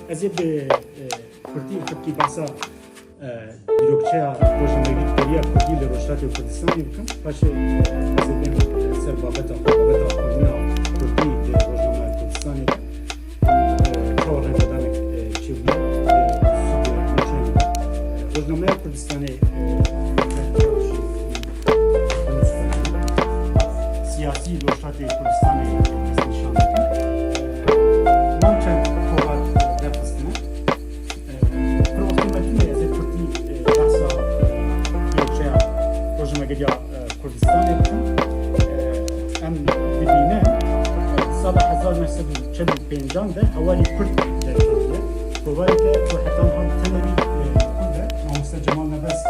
Ez ê bi Kurdî Tirkî behsa dîrokçeya rojnamegerîya Kurdî li Rojhilatê Kurdistanê bikim. Paşê ez ê bên ser babeta xwendina Kurdî li Rojnameya Kurdistanê de çawa rengedanek çêwî Rojnameya Kurdistanê siyasî Rojhilatê Kurdistanê nişan dikin. Van çend kovar derxistine. Rojnamegerîya Kurdistanê bikin. Em dibîne sala 1945 de hevalî Kurd derketiye. Kovareke ku hetan han tenevî Kurd e, Mamoste Cemal Nebes